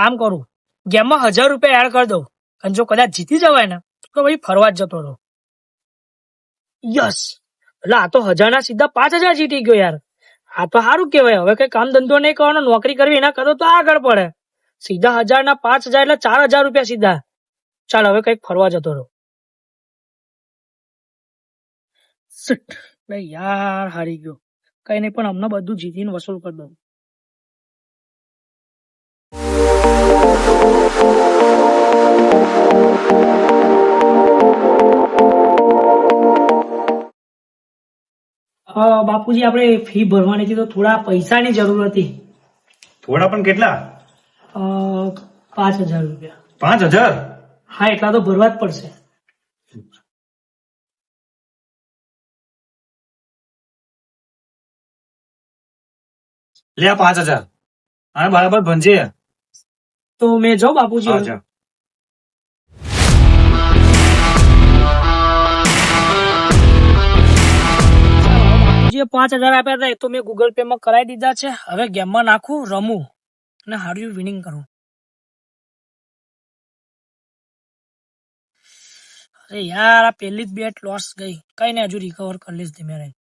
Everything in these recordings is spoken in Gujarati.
કામ કરું, ગેમમાં 1000 રૂપિયા એડ કરી દઉં અને જો કદાચ જીતી જવાય ને તો ભાઈ ફરવા જ જતો રહો. યસ, એટલે આ તો 1000 ના સીધા 5000 જીતી ગયો યાર. આ તો સારું કેવાય. હવે કઈ કામ ધંધો નહીં કરવાનો, નોકરી કરવી એના કરતો તો આગળ પડે. સીધા 1000 ના 5000 એટલે 4000 રૂપિયા સીધા. ચાલ હવે કઈક ફરવા જતો રહો. યાર હારી ગયો. કઈ નહીં, પણ હમણાં બધું જીતીને વસૂલ કરી દઉં. બાપુજી, આપણે ફી ભરવાની હતી તો થોડા પૈસાની જરૂર હતી. થોડા પણ કેટલા? 5000 રૂપિયા. 5000? હા, એટલા તો ભરવા જ પડશે. લે આ 5000. હા બરાબર ભણજે. તો મેં જાઉં બાપુજી? હા, જા. જે 5000 આપ્યા હતા એ તો મેં ગૂગલ પે માં કરાવી દીધા છે. હવે ગેમમાં નાખું, રમું અને હાર્યું વિનિંગ કરું. અરે યાર, આ પહેલી જ બેટ લોસ ગઈ. કઈ નહીં, હજુ રિકવર કરી લઈશ ધીમે રહી.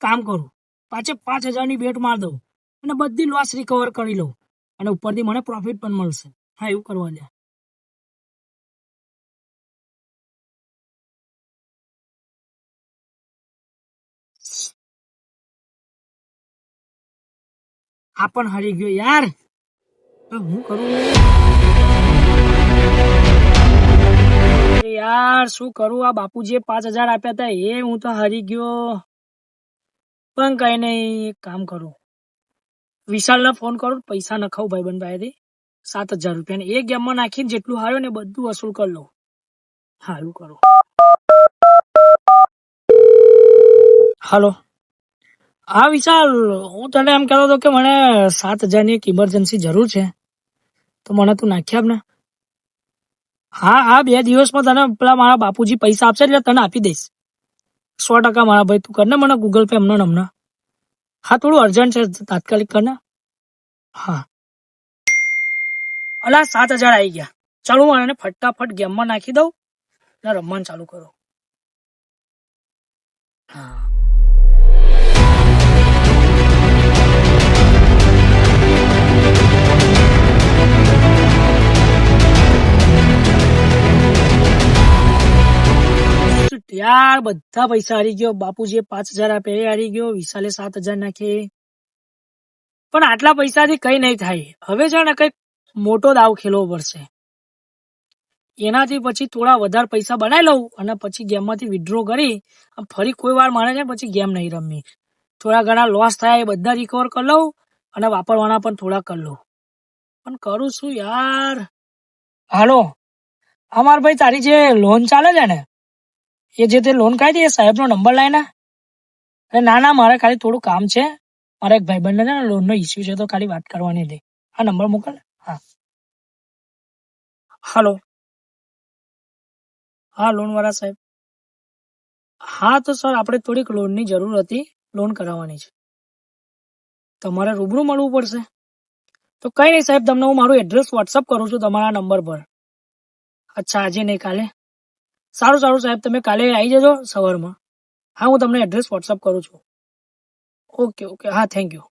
કામ કરું, પાછે 5000 ની બેટ માર દઉં અને બધી લોસ રિકવર કરી લઉં અને ઉપરથી મને પ્રોફિટ પણ મળશે. હા, એવું કરવા દે. આ પણ હારી ગયો યાર. હું કરું યાર, શું કરું? આ બાપુજીએ 5000 આપ્યા હતા એ હું તો હારી ગયો. પણ કઈ નહીં, એક કામ કરું, વિશાલને ફોન કરું, પૈસા નખાવું ભાઈબંધ પાસેથી 7000 રૂપિયા. એ ગેમમાં નાખીને જેટલું હાર્યો ને બધું વસૂલ કરી લઉં. હા, એવું કરું. હાલો. હા વિશાલ, હું તને એમ કહેતો હતો કે મને 7000 ની એક ઇમરજન્સી જરૂર છે, તો મને તું નાખી આપ ને. હા, 2 દિવસમાં તને પેલા મારા બાપુજી પૈસા આપશે એટલે તને આપી દઈશ. 100% મારા ભાઈ, તું કર ને મને ગૂગલ પે હમણાં. હા, થોડું અર્જન્ટ છે, તાત્કાલિક કર ને. હા, અલા 7000 આવી ગયા. ચાલો હું એને ફટાફટ ગેમમાં નાખી દઉં ને રમવાનું ચાલુ કરો. હા, યાર બધા પૈસા હારી ગયો. બાપુજીએ 5000 આપે એ હારી ગયો. વિશાલે 7000 નાખે. પણ આટલા પૈસાથી કઈ નહીં થાય. હવે છે ને કઈક મોટો દાવ ખેલવો પડશે. એનાથી પછી થોડા વધારે પૈસા બનાવી લઉં અને પછી ગેમમાંથી વિથડ્રો કરી ફરી કોઈ વાર મારે છે પછી ગેમ નહીં રમવી. થોડા ઘણા લોસ થાય એ બધા રિકવર કરી લઉં અને વાપરવાના પણ થોડા કરી લઉં. પણ કરું શું યાર? હાલો, અમાર ભાઈ, તારી જે લોન ચાલે છે ને, એ જે તે લોન કાઢી એ સાહેબનો નંબર લાય ને. ના, મારે ખાલી થોડું કામ છે. મારા એક ભાઈબંધને છે ને લોનનો ઇસ્યુ છે, તો ખાલી વાત કરવાની હતી. આ નંબર મોકલ. હા. હાલો. હા, લોન વાળા સાહેબ. હા તો સર, આપણે થોડીક લોનની જરૂર હતી. લોન કરાવવાની છે. તમારે રૂબરૂ મળવું પડશે. તો કઈ નહીં સાહેબ, તમને હું મારું એડ્રેસ વોટ્સઅપ કરું છું તમારા નંબર પર. અચ્છા, આજે નહીં, કાલે? સારું સાહેબ, તમે કાલે આવી જજો સવારમાં. હા, હું તમને એડ્રેસ વોટ્સઅપ કરું છું. ઓકે, હા, થેન્ક યુ.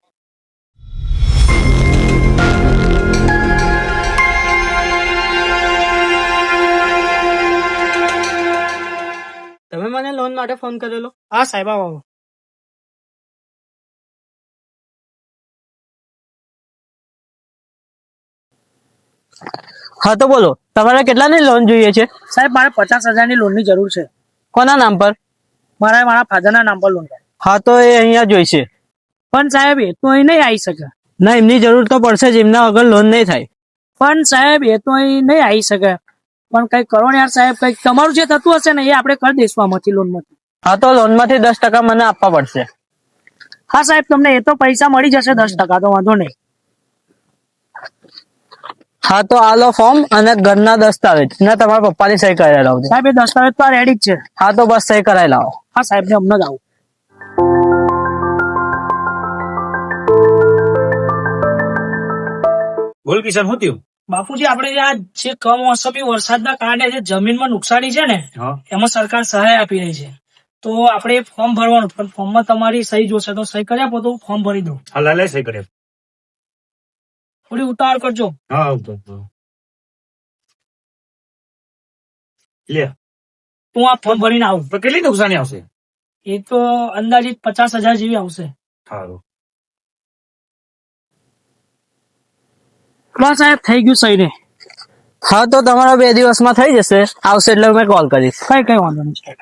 તમે મને લોન માટે ફોન કરેલો? હા સાહેબ, આવો. હા તો બોલો, તમારે કેટલાની લોન જોઈએ છે? સાહેબ, મારે 50,000 ની લોનની જરૂર છે. કોના નામ પર? મારા ફાધરના નામ પર લોન. હા તો એ અહીંયા જોઈશે. પણ સાહેબ, એ તો અહીં નહીં આવી શકે. ના, એમની જરૂર તો પડશે જ, એમના વગર લોન નહીં થાય. પણ સાહેબ, એ તો અહીં નહીં આવી શકે. પણ કઈક કરો ને યાર સાહેબ, કઈક તમારું જે થતું હશે ને એ આપણે કરી દઈશું આમાંથી, લોનમાંથી. હા તો લોનમાંથી 10% મને આપવા પડશે. હા સાહેબ, તમને એ તો પૈસા મળી જશે 10%, તો વાંધો નહીં. હા તો આ લો ફોર્મ અને ઘરના દસ્તાવેજ ને તમારા પપ્પાની સહી કરાવી લાવો. સાહેબ, એ દસ્તાવેજ તો રેડી જ છે. હા તો બસ સહી કરાવી લાવો. હા સાહેબ, ને હમણાં જ આવું. બોલ કિશન, શું થયું? બાપુજી આપણે આ જે કમોસમી વરસાદના કારણે જે જમીનમાં નુકસાની છે ને હા એમાં સરકાર સહાય આપી રહી છે. તો આપણે ફોર્મ ભરવાનું પણ ફોર્મમાં તમારી સહી જોશે તો સહી કરી આપો તો ફોર્મ ભરી દો. હા લે સહી કરે. થોડી ઉતાવળ કરજો. હા લે હું આ ફોર્મ ભરીને આવું. તો કેટલી નુકસાની આવશે? એ તો અંદાજિત 50,000 જેવી આવશે. સારું. બસ સાહેબ થઈ ગયું સહી ને. હા તો તમારા 2 દિવસમાં થઈ જશે. આવશે એટલે મેં કોલ કરીશ. કઈ વાંધો નહીં સાહેબ.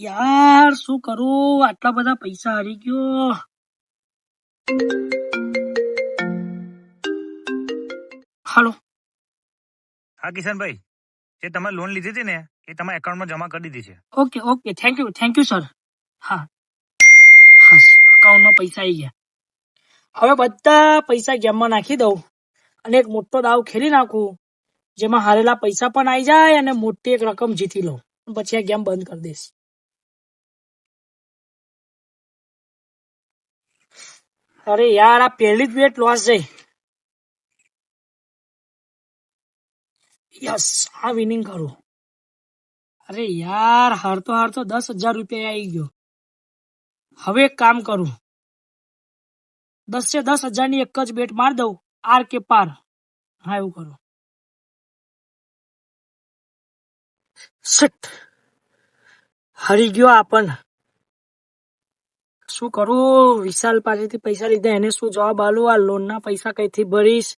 યાર શું કરું, આટલા બધા પૈસા હારી ગયો. હાલો. હા કિશનભાઈ, જે તમે લોન લીધી હતી ને એ તમારા એકાઉન્ટમાં જમા કરી દીધી છે. Okay thank you sir. હા અકાઉન્ટમાં પૈસા આવી ગયા. હવે બધા પૈસા ગેમમાં નાખી દઉં અને એક મોટો દાવ ખેલી નાખું જેમાં હારેલા પૈસા પણ આવી જાય અને મોટી એક રકમ જીતી લઉં. પછી આ ગેમ બંધ કરી દઈશ. અરે યાર આ પહેલી જ બેટ લોસ જઈ. યસ આ વિનિંગ કરું. અરે યાર હારતો 10,000 રૂપિયા આવી ગયો. હવે એક કામ કરું, 10,000 ની એક જ બેટ માર દઉં, આર કે પાર. હા એવું કરું. શિટ, હારી ગયો આપણ. શું કરું, વિશાલ પાસેથી પૈસા લીધા એને શું જવાબ આલું, આ લોન ના પૈસા કઈથી ભરીશ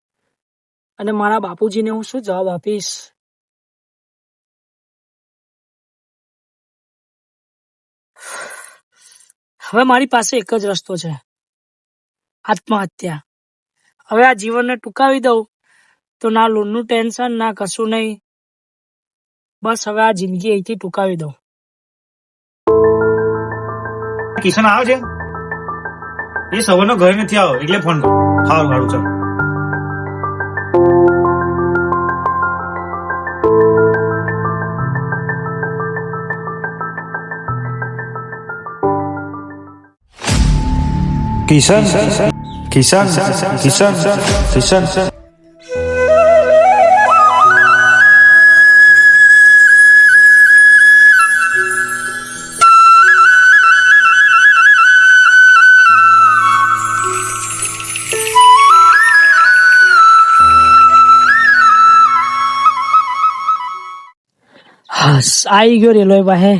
અને મારા બાપુજીને હું શું જવાબ આપીશ. હવે મારી પાસે એક જ રસ્તો છે, આત્મહત્યા. હવે આ જીવનને ટૂંકાવી દઉં તો ના લોનનું ટેન્શન ના કશું નહીં. બસ હવે આ જિંદગી અહીંથી ટૂંકાવી દઉં. કિશન આવે છે? એ સવારનો ઘરે નથી આવ્યો એટલે ફોન કરો. સારું ચાલ. કિશન હાસ આવી ગયો રેલવે પાસે.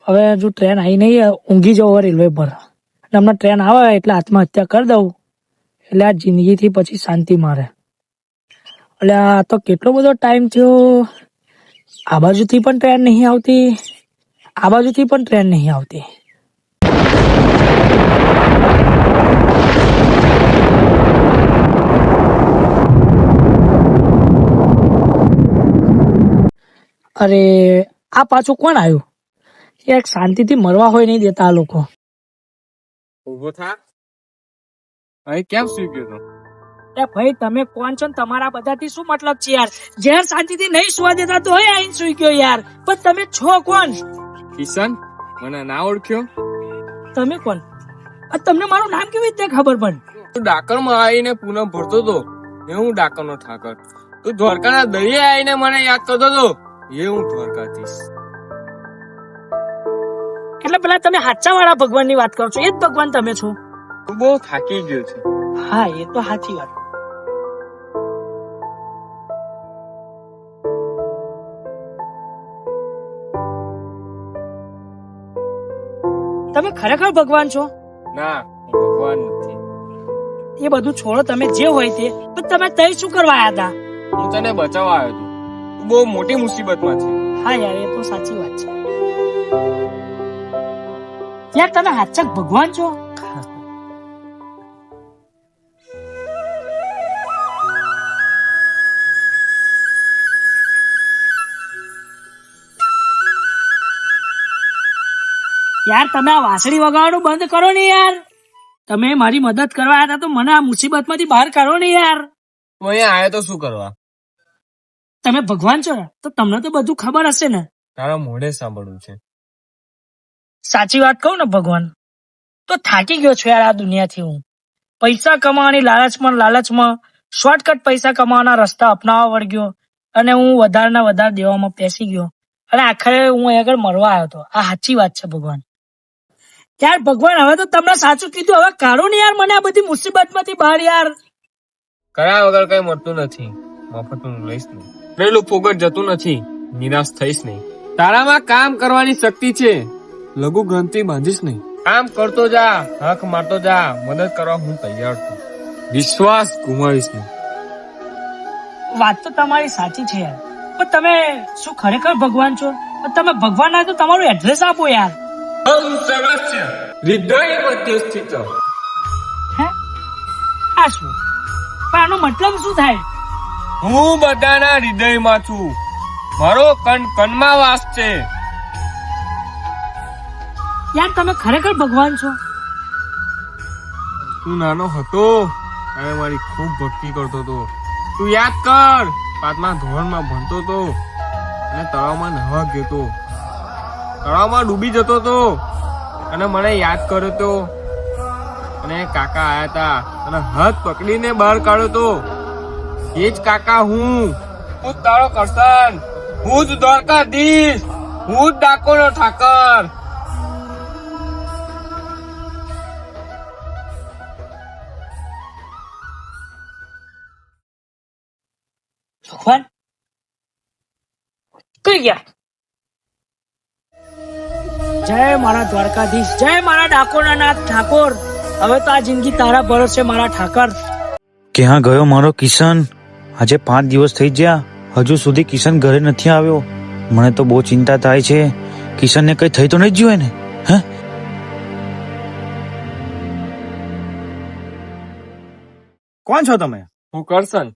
હવે જો ટ્રેન આવી નહીં, ઊંઘી જાવ રેલવે પર. હમણાં ટ્રેન આવે એટલે આત્મહત્યા કરી દઉં એટલે આ જિંદગીથી પછી શાંતિ મારે. એટલે આ તો કેટલો બધો ટાઈમ થયો, આ બાજુથી પણ ટ્રેન નહીં આવતી, આ બાજુથી પણ ટ્રેન નહીં આવતી. અરે આ પાછું કોણ આવ્યું? એક શાંતિથી મરવા હોય નહીં દેતા આ લોકો. ઉભો થા. અહીં કેમ સુઈ ગયો તો? એ ભાઈ તમે કોણ છો ને તમારા બધાથી શું મતલબ છે યાર? જ્યાં શાંતિથી નહીં સુવા દેતા તો હોય આઈને સુઈ ગયો યાર. પણ તમે છો કોણ? કિશન, મને ના ઓળખ્યો? તમે કોણ? તમને મારું નામ કેવી રીતે ખબર પણ? તું ડાકરમાં આવીને પૂનમ ભરતો તો એ હું ડાકરનો ઠાકર. તું દ્વારકાના દરિયે આવીને મને યાદ કરતો તો એ હું દ્વારકાધીશ. એટલે પેલા તમે હાચા વાળા ભગવાનની વાત કરો છો, એ જ ભગવાન તમે છો? તું બહુ થાકી ગયો છે. હા એ તો સાચી વાત. તમે ખરેખર ભગવાન છો? ના, હું ભગવાન નથી. એ બધું છોડો, તમે જે હોય તે. પણ તમે તઈ શું કરવા આયા હતા? હું તને બચાવવા આવ્યો હતો. તું બહુ મોટી મુસીબતમાં છે. હા યાર એ તો સાચી વાત છે. યાર તમે હાચક ભગવાન છો? યાર તમે આ વાંસળી વગાડવાનું બંધ કરો ને યાર. તમે મારી મદદ કરવા આવ્યા હતા તો મને આ મુસીબતમાંથી બહાર કાઢો ને યાર. તું અહીંયા આવ્યો તો શું કરવા? તમે ભગવાન છો ને તો તમને તો બધું ખબર હશે ને. તારા મોઢે સાંભળવું છે. સાચી વાત કહું ને ભગવાન, તો થાકી ગયો છું યાર આ દુનિયાથી હું. પૈસા કમાવાની લાલચમાં શોર્ટકટ પૈસા કમાવાના રસ્તા અપનાવવા વળગ્યો અને હું વધારે ને વધારે દેવામાં પેસી ગયો અને આખરે હું અહીં આગળ મરવા આવ્યો હતો. આ સાચી વાત છે ભગવાન. યાર ભગવાન, હવે તો તમને સાચું કીધું, હવે કાઢો ને યાર મને આ બધી મુસીબત માંથી બહાર યાર. કર્યા વગર કઈ મળતું નથી, મફતનું લઈશ નહીં, પેલું ફોગટ જતું નથી, નિરાશ થઈશ નહીં. તારામાં કામ કરવાની શક્તિ છે, લઘુ ગ્રંથિ બાંધીશ નહીં. કામ કરતો જા, હક મારતો જા, મદદ કરવા હું તૈયાર છું. વિશ્વાસ ગુમાવીશ નહીં. વાત તો તમારી સાચી છે યાર, પણ તમે શું ખરેખર ભગવાન છો? પણ તમે ભગવાન ના તો તમારું એડ્રેસ આપો યાર. હમ સરસ છે, હૃદય મધ્ય સ્થિત. હે આ શું? પણ આનો મતલબ શું થાય? હું બધાના હૃદયમાં છું, મારો કણ કણમાં વાસ છે. યાર તમે ખરેખર ભગવાન છો? તું નાનો હતો ત્યારે મારી ખૂબ ભક્તિ કરતો હતો. તું યાદ કર, 5મા ધોરણમાં ભણતો હતો અને તળાવમાં નહાવા ગયો હતો. તળાવમાં ડૂબી જતો હતો અને મને યાદ કર્યો હતો અને કાકા આયા હતા અને હાથ પકડીને બહાર કાઢ્યો હતો. એ જ કાકા હું જ તારો કરશન, હું જ દ્વારકાધીશ, હું જ ડાકોરનો ઠાકર. ભગવાન કઈ ગયા? જય મારા દ્વારકાધીશ, જય મારા ડાકોરના નાથ ઠાકોર. હવે તો આ જિંદગી તારા ભરોસે મારા ઠાકર. ક્યાં ગયો મારો કિશન? આજે 5 દિવસ થઈ ગયા, હજુ સુધી કિશન ઘરે નથી આવ્યો. મને તો બહુ ચિંતા થાય છે. કિશનને કઈ થઈ તો નહીં જ જોઈએ ને? હે? કોણ છો તમે? હું કરશન.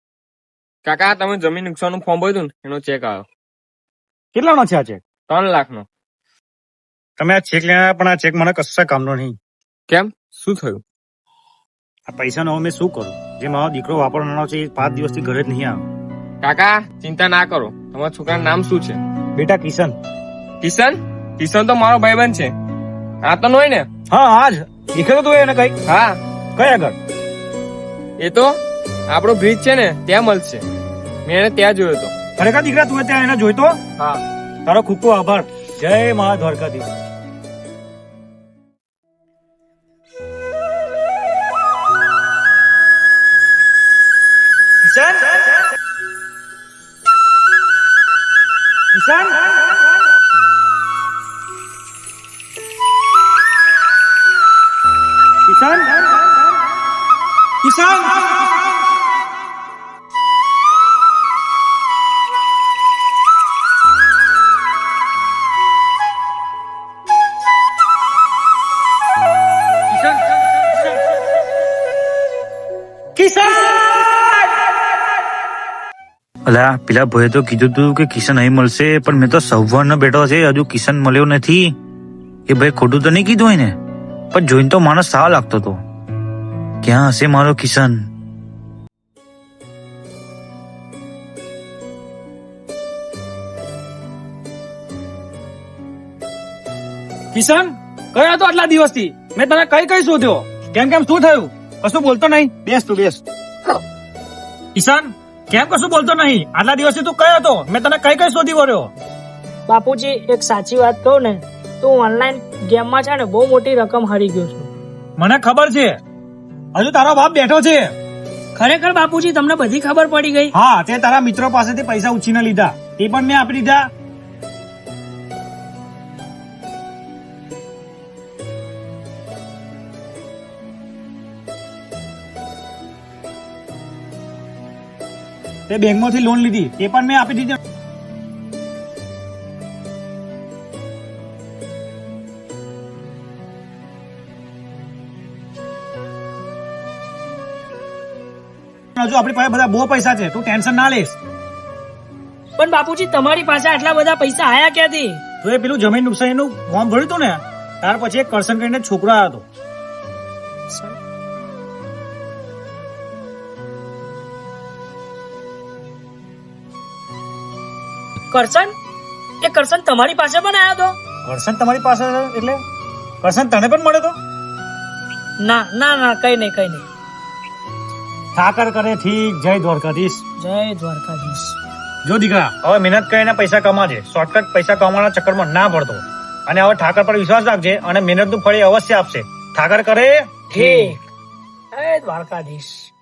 કાકા તમે જમીન નુકસાનનું ફોર્મ ભર્યું ને એનો ચેક આવ્યો. કેટલાનો છે આ ચેક? 3 લાખનો. તમે આ ચેક લેવા, પણ આ ચેક મને કશા કામનો નહીં. કેમ, શું થયું? આ પૈસાનો હવે મેં શું કરું? જે મારો દીકરો વાપરવાનો છે એ 5 દિવસથી ઘરે જ નહીં આવ્યો. કાકા ચિંતા ના કરો, તમારા છોકરાનું નામ શું છે? બેટા કિશન. કિશન? કિશન તો મારો ભાઈબંધ છે. આ તો નોય ને? હા આજ દેખાયો તું એને કઈ? હા. કઈ આગળ? એ તો આપણો બ્રિજ છે ને ત્યાં મળશે. મેં એને ત્યાં જોયો હતો. ખરેખર દીકરા તું ત્યાં એને જોઈતો? હા. તારો ખૂબ ખૂબ આભાર. જય મા દ્વારકાધીશ. કિશન? કિશન? કિશન? કિશન? અલા પેલા ભાઈએ તો કીધું તું કે કિશન અહીં મળશે, પણ મેં તો સવારનો બેઠો છે, હજુ કિશન મળ્યો નથી. એ ભાઈ ખોટું તો નહીં કીધું હોય ને? પણ જોઈને તો માણસ સાવ લાગતો હતો. ક્યાં હશે મારો કિશન? કિશન કયો હતો આટલા દિવસથી? મેં તને કઈ કઈ શોધ્યો. કેમ કેમ શું થયું? કશું બોલતો નહીં. બેસ તું બેસ. કિશન કેમ કશું બોલતો નહીં? આટલા દિવસથી તું કયો હતો? મેં તને કઈ કઈ શોધી વળ્યો. બાપુજી એક સાચી વાત કહું ને, તું ઓનલાઈન ગેમમાં છે ને બહુ મોટી રકમ હારી ગયો છું. મને ખબર છે, હજુ તારો બાપ બેઠો છે. ખરેખર બાપુજી તમને બધી ખબર પડી ગઈ? હા, તે તારા મિત્રો પાસેથી પૈસા ઉછીને લીધા, તે પણ મેં આપી દીધા. તે બેંકમાંથી લોન લીધી, તે પણ મેં આપી દીધી. હજુ આપણી પાસે બધા બહુ પૈસા છે, તું ટેન્શન ના લેશ. પણ બાપુજી તમારી પાસે આટલા બધા પૈસા આયા ક્યાંથી? તો એ પેલું જમીન નુકસાનીનું ફોર્મ ભર્યું હતું ને, ત્યાર પછી એક કરશન કરીને છોકરો આવ્યો હતો. કરશન? એ કરશન તમારી પાસે પણ આવ્યો હતો? કરશન તમારી પાસે એટલે કરશન તને પણ મળ્યો તો? ના ના ના, કઈ નહીં કઈ નહીં. ઠાકર કરે ઠીક, જય દ્વારકાધીશ. જય દ્વારકાધીશ. જો દીકરા, હવે મહેનત કરીને પૈસા કમાજે, શોર્ટકટ પૈસા કમાવાના ચક્કરમાં ના પડતો. અને હવે ઠાકર પર વિશ્વાસ રાખજે અને મહેનતનું ફળ એ અવશ્ય આપશે. ઠાકર કરે ઠીક. જય દ્વારકાધીશ.